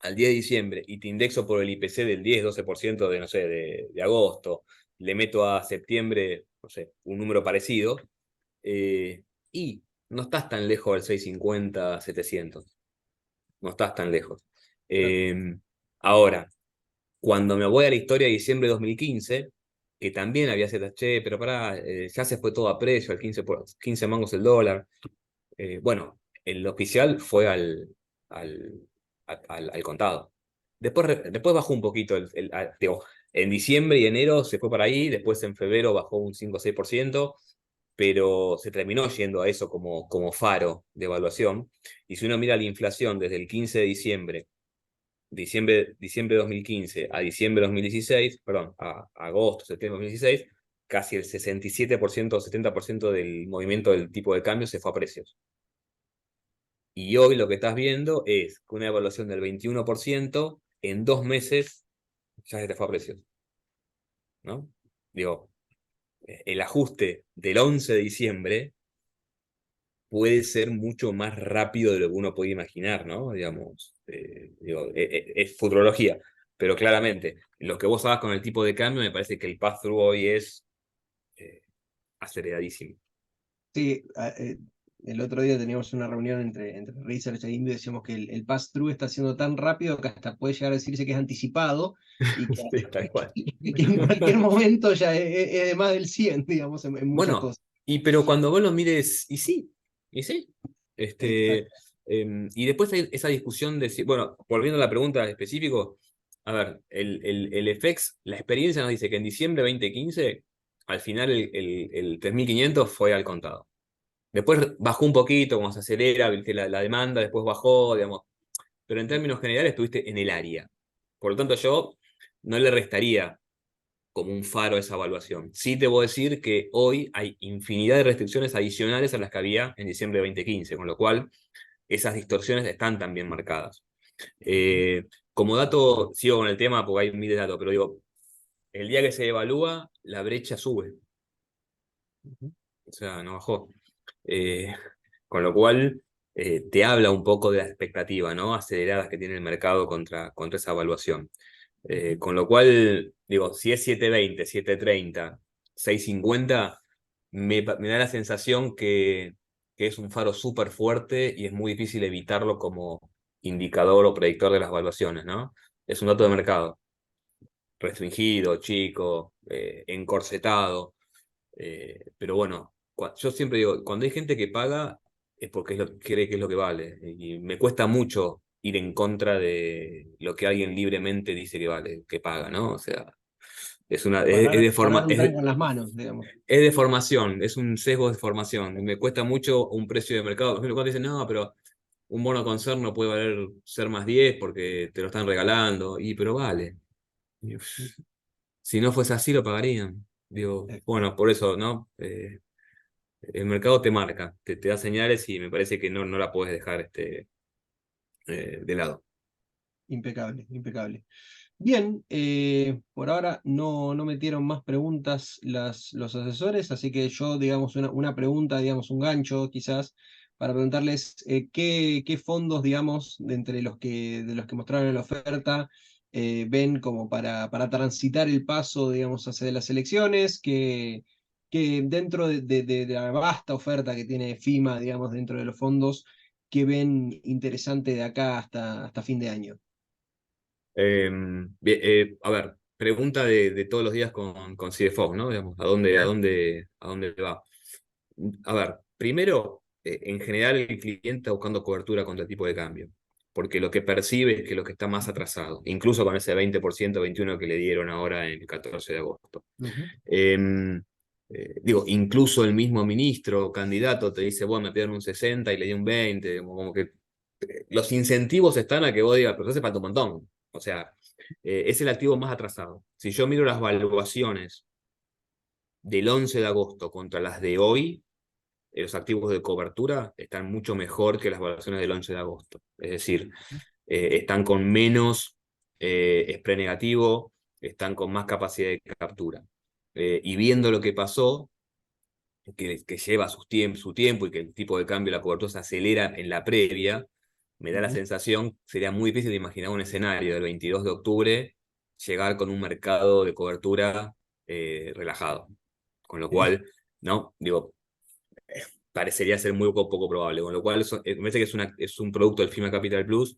al 10 de diciembre y te indexo por el IPC del 10-12% de, no sé, de agosto, le meto a septiembre, no sé, un número parecido, y no estás tan lejos del 650-700. No estás tan lejos. claro, Eh, Ahora, cuando me voy a la historia de diciembre de 2015, que también había ciertas, che, pero pará, ya se fue todo a precio, al 15 mangos el dólar. Bueno, el oficial fue al contado. Después bajó un poquito, digo, en diciembre y enero se fue para ahí, después en febrero bajó un 5 o 6%, pero se terminó yendo a eso como faro de evaluación. Y si uno mira la inflación desde el 15 de diciembre de 2015 a diciembre de 2016, perdón, a agosto, septiembre de 2016, casi el 67% o 70% del movimiento del tipo de cambio se fue a precios. Y hoy lo que estás viendo es que una evaluación del 21% en 2 meses ya se te fue a precios, ¿no? Digo, el ajuste del 11 de diciembre puede ser mucho más rápido de lo que uno puede imaginar, ¿no? Digamos, digo, es futurología, pero claramente, lo que vos hagas con el tipo de cambio, me parece que el pass-through hoy es eh, aceleradísimo. sí, el otro día teníamos una reunión entre Research e Indio y decíamos que el pass-through está siendo tan rápido que hasta puede llegar a decirse que es anticipado y que, Sí, tal cual. que en cualquier momento ya es de más del 100, digamos, en muchas Bueno, cosas. pero cuando vos lo mires, y sí. Este, Exacto. y después hay esa discusión de si, bueno, volviendo a la pregunta específico, a ver, el FX, la experiencia nos dice que en diciembre de 2015, al final el 3500 fue al contado. Después bajó un poquito, como se acelera, ¿viste? La demanda, después bajó, digamos, pero en términos generales estuviste en el área. Por lo tanto, yo no le restaría como un faro a esa evaluación. Sí te voy a decir que hoy hay infinidad de restricciones adicionales a las que había en diciembre de 2015, con lo cual esas distorsiones están también marcadas. Ujú, Como dato, sigo con el tema porque hay miles de datos, pero digo, el día que se evalúa, la brecha sube, ujú, o sea, no bajó. Eh, con lo cual, te habla un poco de la expectativa, ¿no? Aceleradas que tiene el mercado contra esa evaluación. ujú. Con lo cual, digo, si es 720, 730, 650, me da la sensación que es un faro súper fuerte y es muy difícil evitarlo como indicador o predictor de las evaluaciones, ¿no? Es un dato de mercado, restringido, chico, encorsetado, pero bueno, yo siempre digo, cuando hay gente que paga, es porque cree que es lo que vale. Y me cuesta mucho ir en contra de lo que alguien libremente dice que vale, que paga, ¿no? O sea, Guardar un rango en las manos, digamos. es de formación, es un sesgo de formación. Me cuesta mucho un precio de mercado. Por ejemplo, cuando dicen, no, pero un bono concerno puede valer ser más 10 porque te lo están regalando. Pero vale. Si no fuese así, lo pagarían. Digo, bueno, por eso, ¿no? El mercado te marca, te da señales y me parece que no la puedes dejar de lado. Impecable, impecable. Bien, por ahora no metieron más preguntas los asesores, así que yo, digamos, una pregunta, digamos, un gancho quizás, para preguntarles qué fondos, digamos, de los que mostraron en la oferta, ven como para transitar el paso, digamos, hacia las elecciones, que dentro de la vasta oferta que tiene FIMA, digamos, dentro de los fondos, que ven interesante de acá hasta fin de año. A ver, pregunta de todos los días con CFO, ¿no? Digamos, ¿a dónde va? A ver, primero, en general el cliente está buscando cobertura contra el tipo de cambio, porque lo que percibe es que lo que está más atrasado, incluso con ese 20%, 21% que le dieron ahora en el 14 de agosto. Ujú. Digo, incluso el mismo ministro o candidato te dice, bueno, me pidieron un 60 y le di un 20, como que los incentivos están a que vos digas, pero hace falta un montón. O sea, es el activo más atrasado. Si yo miro las valuaciones del 11 de agosto contra las de hoy, los activos de cobertura están mucho mejor que las valuaciones del 11 de agosto. Es decir, están con menos spread negativo, están con más capacidad de captura. Y viendo lo que pasó, que lleva su tiempo y que el tipo de cambio de la cobertura se acelera en la previa, me da la sensación, sería muy difícil de imaginar un escenario del 22 de octubre llegar con un mercado de cobertura relajado. Con lo cual, ¿no? Digo, parecería ser muy poco probable. Con lo cual, me parece que es un producto del FIMA Capital Plus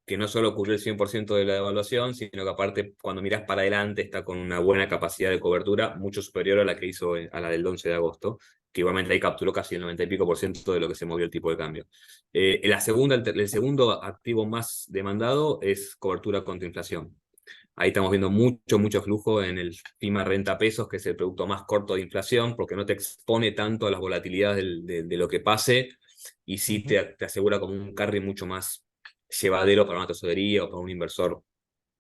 que no solo cubrió el 100% de la evaluación, sino que aparte, cuando mirás para adelante, está con una buena capacidad de cobertura, mucho superior a la que hizo a la del 11 de agosto, que igualmente ahí capturó casi el 90 y pico por ciento de lo que se movió el tipo de cambio. El segundo activo más demandado es cobertura contra inflación. Ahí estamos viendo mucho flujo en el FIMA Renta Pesos, que es el producto más corto de inflación, porque no te expone tanto a las volatilidades de lo que pase, y sí te asegura como un carry mucho más llevadero para una tesorería o para un inversor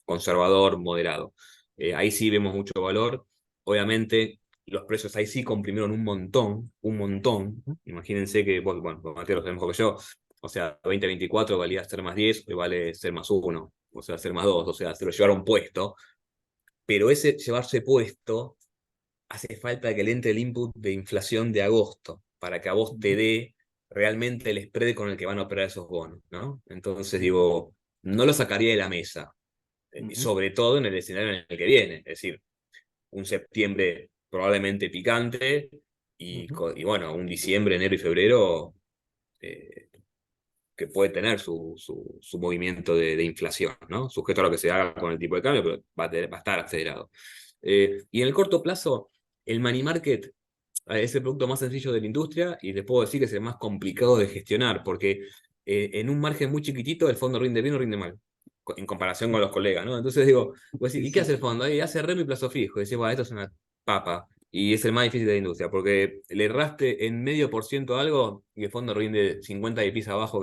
conservador, moderado. Ahí sí vemos mucho valor. Obviamente, los precios ahí sí comprimieron un montón. Imagínense que, bueno, Mateo lo sabe mejor que yo. O sea, 2024 valía ser más 10, hoy vale ser más 1, o sea, ser más 2, o sea, se lo llevaron puesto. Pero ese llevarse puesto, hace falta que le entre el input de inflación de agosto, para que a vos te dé realmente el spread con el que van a operar esos bonos, ¿no? Entonces, digo, no lo sacaría de la mesa, sobre todo en el escenario en el que viene, es decir, un septiembre probablemente picante y bueno, un diciembre, enero y febrero que puede tener su movimiento de inflación, ¿no? Sujeto a lo que se haga con el tipo de cambio, pero va a estar acelerado. Y en el corto plazo, el money market es el producto más sencillo de la industria y les puedo decir que es el más complicado de gestionar, porque en un margen muy chiquitito el fondo rinde bien o rinde mal, en comparación con los colegas, ¿no? Entonces digo, vos decís, ¿y qué hace el fondo? Ahí hace remo y plazo fijo. Y decís, bueno, esto es una papa. Y es el más difícil de la industria, porque le erraste en 0,5% algo y el fondo rinde 50 y pisa abajo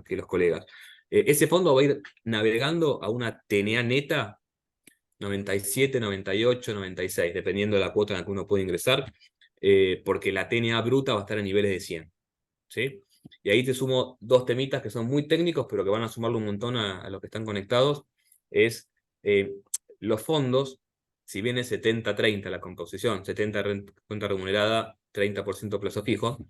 que los colegas. Ese fondo va a ir navegando a una TNA neta 97, 98, 96, dependiendo de la cuota en la que uno puede ingresar, porque la TNA bruta va a estar a niveles de 100. ¿Sí? Y ahí te sumo dos temitas que son muy técnicos, pero que van a sumarle un montón a los que están conectados. Es los fondos, si bien es 70-30 la composición, 70 cuenta remunerada, 30% plazo fijo,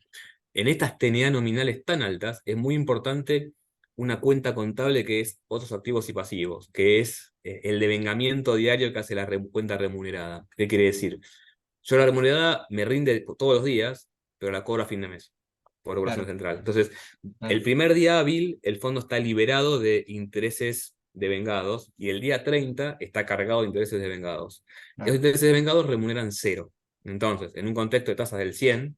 en estas TNA nominales tan altas es muy importante una cuenta contable que es otros activos y pasivos, que es el devengamiento diario que hace la cuenta remunerada. ¿Qué quiere decir? Yo la remunerada me rinde todos los días, pero la cobro a fin de mes por regulación Claro, central. Entonces, claro. el primer día hábil, el fondo está liberado de intereses devengados y el día 30 está cargado de intereses devengados. Claro. Esos intereses devengados remuneran 0. Entonces, en un contexto de tasas del 100,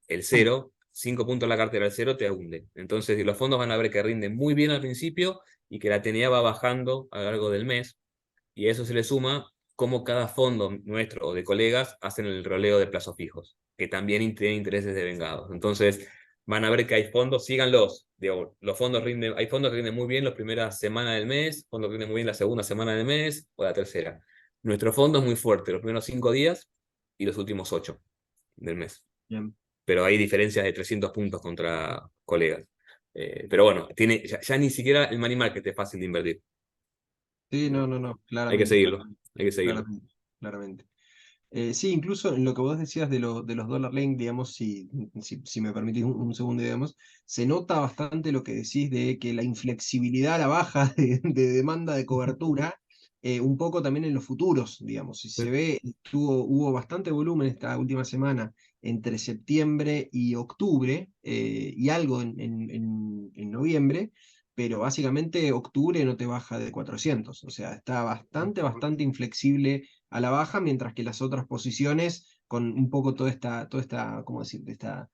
el cero, 5 puntos en la cartera, el cero te hunde. Entonces los fondos van a ver que rinden muy bien al principio y que la TNA va bajando a lo largo del mes, y a eso se le suma cómo cada fondo nuestro o de colegas hacen el roleo de plazos fijos, que también tienen intereses devengados. Entonces van a ver que hay fondos, síganlos. Digo, los fondos rinden, hay fondos que rinden muy bien la primera semana del mes, fondos que rinden muy bien la segunda semana del mes o la tercera. Nuestro fondo es muy fuerte los primeros 5 días y los últimos 8 del mes. Bien. Pero hay diferencias de 300 puntos contra colegas. Pero bueno, ya ni siquiera el money market es fácil de invertir. Sí, no, Hay que claramente. seguirlo, hay que seguirlo. Claramente, claramente. Sí, incluso en lo que vos decías de los dollar link, digamos, si me permitís un segundo, digamos, se nota bastante lo que decís de que la inflexibilidad a la baja de demanda de cobertura, un poco también en los futuros, digamos, si se ve, hubo bastante volumen esta última semana entre septiembre y octubre, y algo en noviembre, pero básicamente octubre no te baja de 400, o sea, está bastante inflexible a la baja, mientras que las otras posiciones, con un poco toda esta, ¿cómo decir?, esta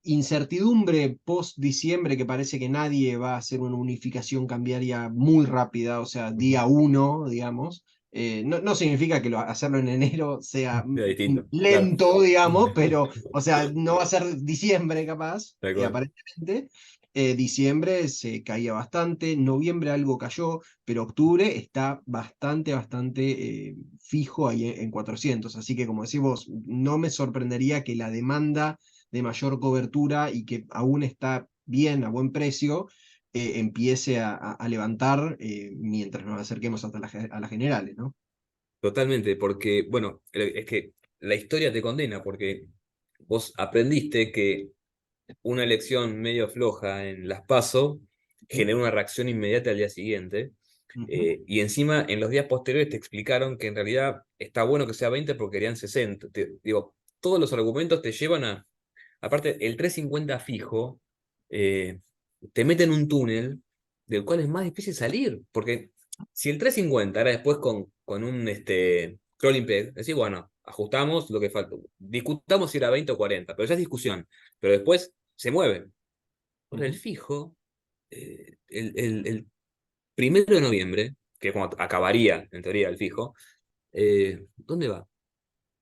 incertidumbre post-diciembre, que parece que nadie va a hacer una unificación cambiaria muy rápida, o sea, día uno, digamos. No significa que hacerlo en enero sea Sea distinto, claro. lento, digamos, pero, o sea, no va a ser diciembre capaz, Tal cual. aparentemente. Diciembre se caía bastante, noviembre algo cayó, pero octubre está bastante fijo ahí en 400. Así que, como decís vos, no me sorprendería que la demanda de mayor cobertura y que aún está bien, a buen precio, empiece a levantar mientras nos acerquemos hasta a las generales, ¿no? Totalmente, porque, bueno, es que la historia te condena, porque vos aprendiste que una elección medio floja en las PASO genera una reacción inmediata al día siguiente. Y encima, en los días posteriores te explicaron que en realidad está bueno que sea 20 porque querían 60. Digo, todos los argumentos te llevan a... Aparte, el 350 fijo te mete en un túnel del cual es más difícil salir, porque si el 350 era después con un crawling peg, decís, bueno, ajustamos lo que falta, discutamos si era 20 o 40, pero ya es discusión, pero después se mueve. Ahora el fijo, el 1 de noviembre, que es cuando acabaría en teoría el fijo, ¿dónde va?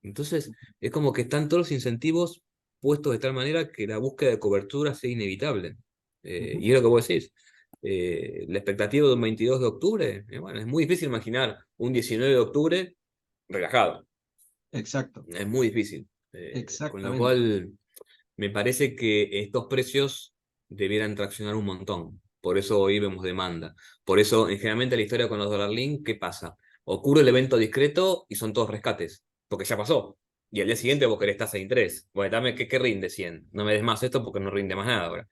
Entonces, es como que están todos los incentivos puestos de tal manera que la búsqueda de cobertura sea inevitable. Y es lo que vos decís. La expectativa de un 22 de octubre, bueno, es muy difícil imaginar un 19 de octubre relajado. Exacto. Es muy difícil. Con lo Exactamente. cual, me parece que estos precios debieran traccionar un montón. Por eso hoy vemos demanda. Por eso, generalmente, la historia con los Dollar Link, ¿qué pasa? Ocurre el evento discreto y son todos rescates, porque ya pasó. Y al día siguiente vos querés tasa de interés. Bueno, dame qué rinde 100. No me des más esto porque no rinde más nada ahora.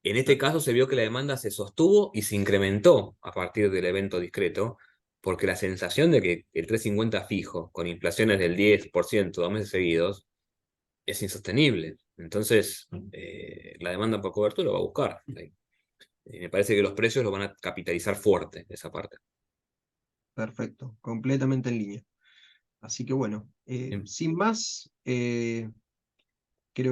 En este caso se vio que la demanda se sostuvo y se incrementó a partir del evento discreto, porque la sensación de que el 350 fijo, con inflaciones del 10% 2 meses seguidos, es insostenible. Entonces, la demanda por cobertura va a buscar. Me parece que los precios lo van a capitalizar fuerte, esa parte. Perfecto. Completamente en línea. Así que bueno, Bien. sin más, creo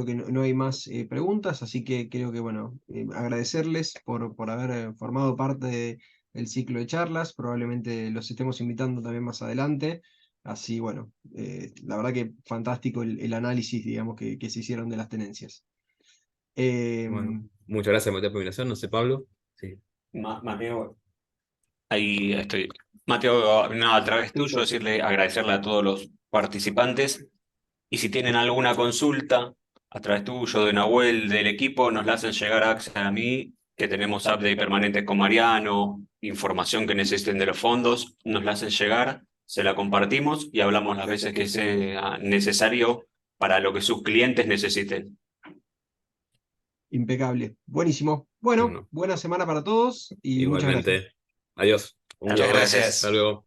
que no hay más preguntas, así que creo que, bueno, agradecerles por haber formado parte del ciclo de charlas. Probablemente los estemos invitando también más adelante. Así, bueno, la verdad que fantástico el análisis, digamos, que se hicieron de las tenencias. Bueno, muchas gracias, Mateo, por la invitación. No sé, Pablo. Sí. Mateo, ahí estoy. Mateo, no, a través tuyo decirle, agradecerle a todos los participantes. Y si tienen alguna consulta, a través tuyo, de Nahuel, del equipo, nos la hacen llegar a Axel, a mí, que tenemos update permanentes con Mariano, información que necesiten de los fondos, nos la hacen llegar, se la compartimos y hablamos las veces que sea necesario para lo que sus clientes necesiten. Impecable. Buenísimo. Bueno, Bueno, buena semana para todos y muchas gracias. igualmente. Adiós. Un Muchas gusto. gracias. Hasta luego.